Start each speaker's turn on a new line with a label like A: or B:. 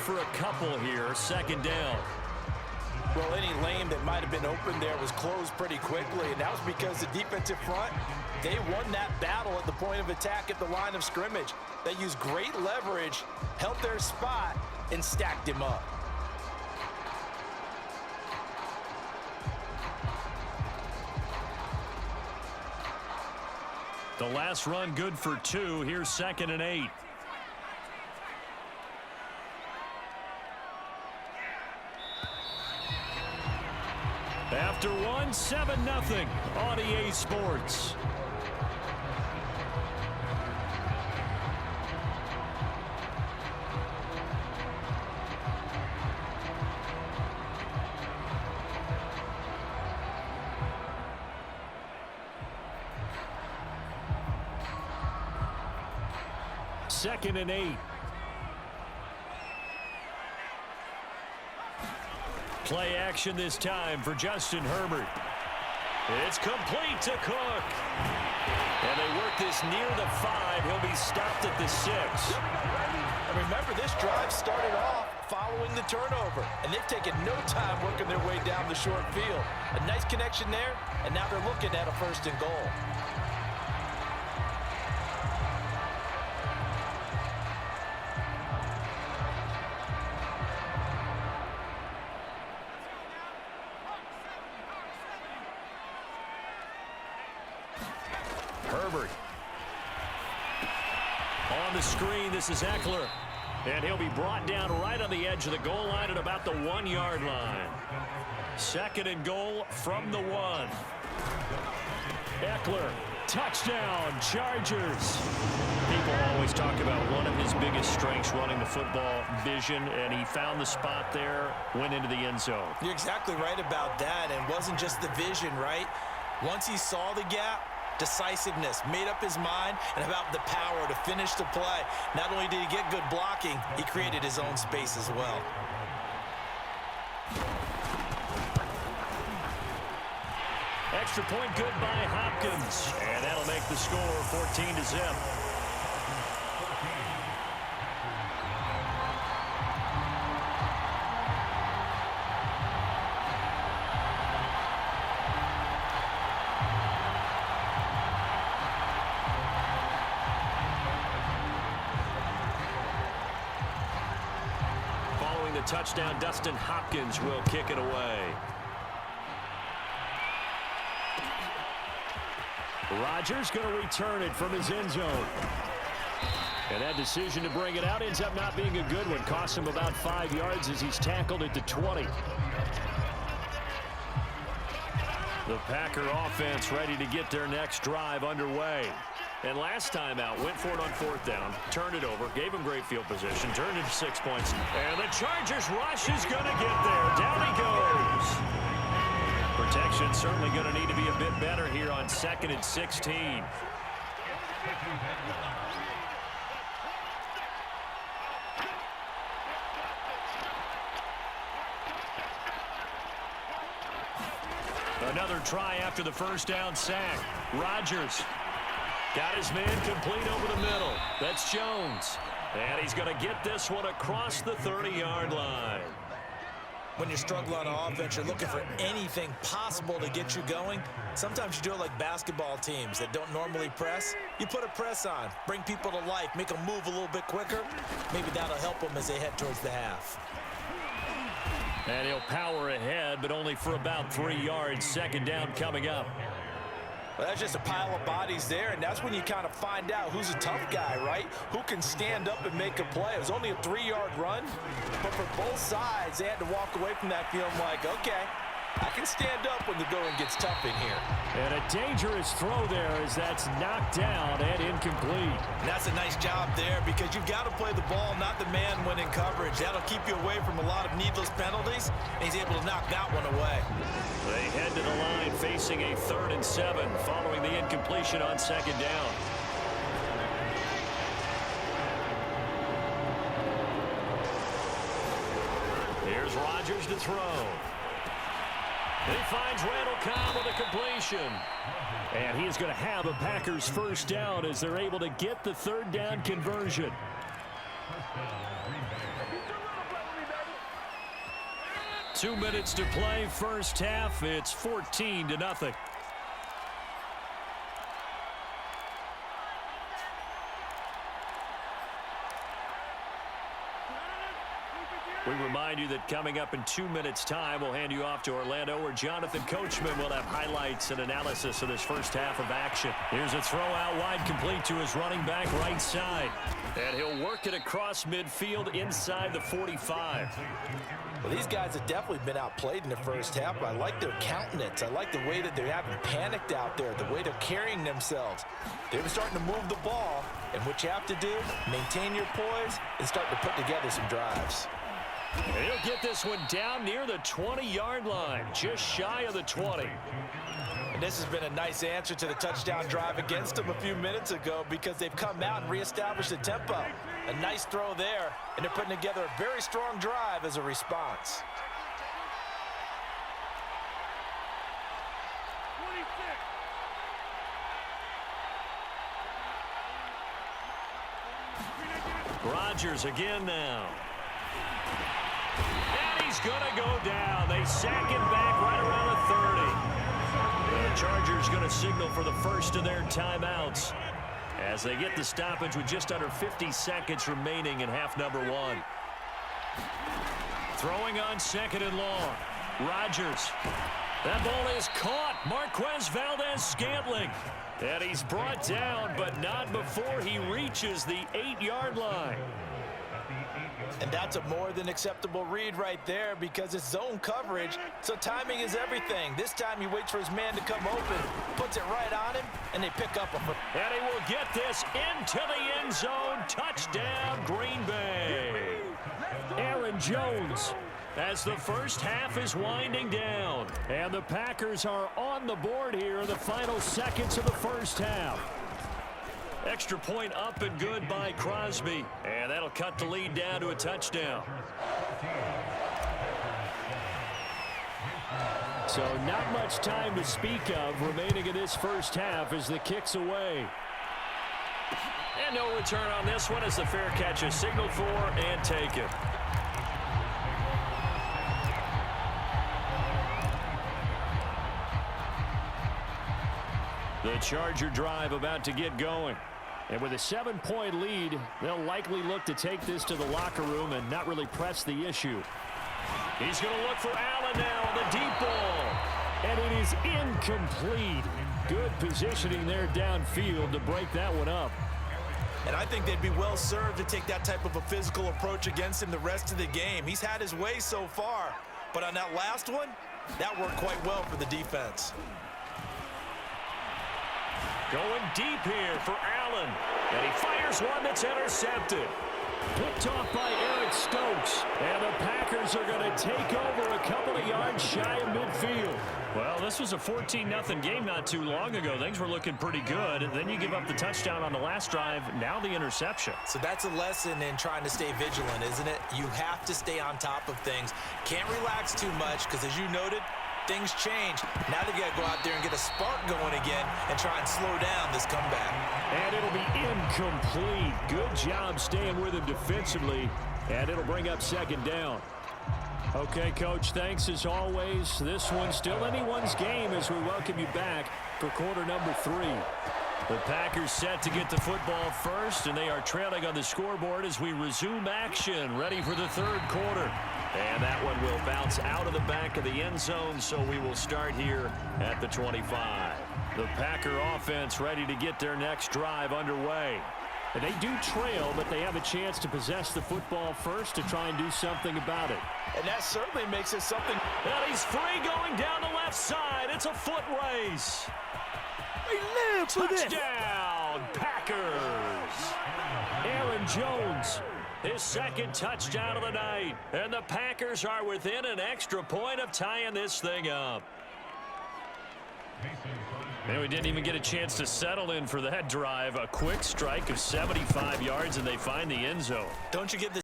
A: for a couple here, second down.
B: Well, any lane that might have been open there was closed pretty quickly, and that was because the defensive front, they won that battle at the point of attack at the line of scrimmage. They used great leverage, held their spot, and stacked him up.
A: The last run good for 2. Here's 2nd and 8. After 1, 7-0 on EA Sports. Second and 8. Play action this time for Justin Herbert. It's complete to Cook. And they work this near the 5. He'll be stopped at the 6.
B: And remember, this drive started off following the turnover, and they've taken no time working their way down the short field. A nice connection there, and now they're looking at a 1st and goal.
A: Herbert. On the screen, this is Eckler. And he'll be brought down right on the edge of the goal line at about the 1-yard line. 2nd and goal from the 1. Eckler, touchdown, Chargers. People always talk about one of his biggest strengths running the football, vision, and he found the spot there, went into the end zone.
B: You're exactly right about that, and it wasn't just the vision, right? Once he saw the gap, decisiveness, made up his mind, and about the power to finish the play. Not only did he get good blocking, he created his own space as well.
A: Extra point good by Hopkins, and that'll make the score 14-0. Following the touchdown, Dustin Hopkins will kick it away. Rodgers going to return it from his end zone. And that decision to bring it out ends up not being a good one. Costs him about 5 yards as he's tackled at the 20. The Packer offense ready to get their next drive underway. And last time out, went for it on 4th down, turned it over, gave him great field position, turned it to 6 points. And the Chargers rush is going to get there. Down he goes. Protection certainly going to need to be a bit better here on 2nd and 16. Another try after the 1st down sack. Rodgers got his man complete over the middle. That's Jones. And he's going to get this one across the 30-yard line.
B: When you struggle on offense, you're looking for anything possible to get you going. Sometimes you do it like basketball teams that don't normally press. You put a press on, bring people to life, make them move a little bit quicker. Maybe that'll help them as they head towards the half.
A: And he'll power ahead, but only for about 3 yards. 2nd down coming up.
B: Well, that's just a pile of bodies there, and that's when you kind of find out who's a tough guy, right? Who can stand up and make a play. It was only a 3-yard run, but for both sides, they had to walk away from that feeling like, okay, I can stand up when the going gets tough in here.
A: And a dangerous throw there as that's knocked down and incomplete.
B: And that's a nice job there because you've got to play the ball, not the man when in coverage. That'll keep you away from a lot of needless penalties, and he's able to knock that one away.
A: They head to the line facing a 3rd and 7 following the incompletion on 2nd down. Here's Rodgers to throw. He finds Randall Cobb with a completion. And he is going to have a Packers 1st down as they're able to get the 3rd down conversion. 2 minutes to play, first half. It's 14-0. We remind you that coming up in 2 minutes' time, we'll hand you off to Orlando, where Jonathan Coachman will have highlights and analysis of this first half of action. Here's a throw out wide, complete to his running back right side. And he'll work it across midfield inside the 45.
B: Well, these guys have definitely been outplayed in the first half, but I like their countenance. I like the way that they haven't panicked out there, the way they're carrying themselves. They're starting to move the ball, and what you have to do, maintain your poise and start to put together some drives.
A: And he'll get this one down near the 20-yard line, just shy of the 20.
B: And this has been a nice answer to the touchdown drive against them a few minutes ago, because they've come out and reestablished the tempo. A nice throw there, and they're putting together a very strong drive as a response.
A: Rodgers again now. And he's going to go down. They sack him back right around the 30. The Chargers going to signal for the first of their timeouts as they get the stoppage with just under 50 seconds remaining in half number one. Throwing on second and long. Rodgers. That ball is caught. Marquez Valdez-Scantling. And he's brought down, but not before he reaches the 8-yard line.
B: And that's a more than acceptable read right there, because it's zone coverage, so timing is everything. This time he waits for his man to come open, puts it right on him, and they pick up a...
A: And he will get this into the end zone. Touchdown, Green Bay. Aaron Jones, as the first half is winding down. And the Packers are on the board here in the final seconds of the first half. Extra point up and good by Crosby. And that'll cut the lead down to a touchdown. So not much time to speak of remaining in this first half as the kick's away. And no return on this one as the fair catch is signaled for and taken. The Charger drive about to get going. And with a 7-point lead, they'll likely look to take this to the locker room and not really press the issue. He's going to look for Allen now on the deep ball. And it is incomplete. Good positioning there downfield to break that one up.
B: And I think they'd be well served to take that type of a physical approach against him the rest of the game. He's had his way so far. But on that last one, that worked quite well for the defense.
A: Going deep here for Allen. And he fires one that's intercepted. Picked off by Eric Stokes. And the Packers are going to take over a couple of yards shy of midfield. Well, this was a 14-0 game not too long ago. Things were looking pretty good. And then you give up the touchdown on the last drive. Now the interception.
B: So that's a lesson in trying to stay vigilant, isn't it? You have to stay on top of things. Can't relax too much because, as you noted, things change. Now they got to go out there and get a spark going again and try and slow down this comeback.
A: And it'll be incomplete. Good job staying with him defensively. And it'll bring up second down. Okay, Coach, thanks as always. This one's still anyone's game as we welcome you back for quarter number 3. The Packers set to get the football first, and they are trailing on the scoreboard as we resume action, ready for the third quarter. And that one will bounce out of the back of the end zone, so we will start here at the 25. The Packer offense ready to get their next drive underway. And they do trail, but they have a chance to possess the football first to try and do something about it.
B: And that certainly makes it something.
A: And he's free going down the left side. It's a foot race.
C: They live for this.
A: Touchdown, Packers. Aaron Jones, his second touchdown of the night. And the Packers are within an extra point of tying this thing up. And we didn't even get a chance to settle in for that drive. A quick strike of 75 yards, and they find the end zone.
B: Don't you get the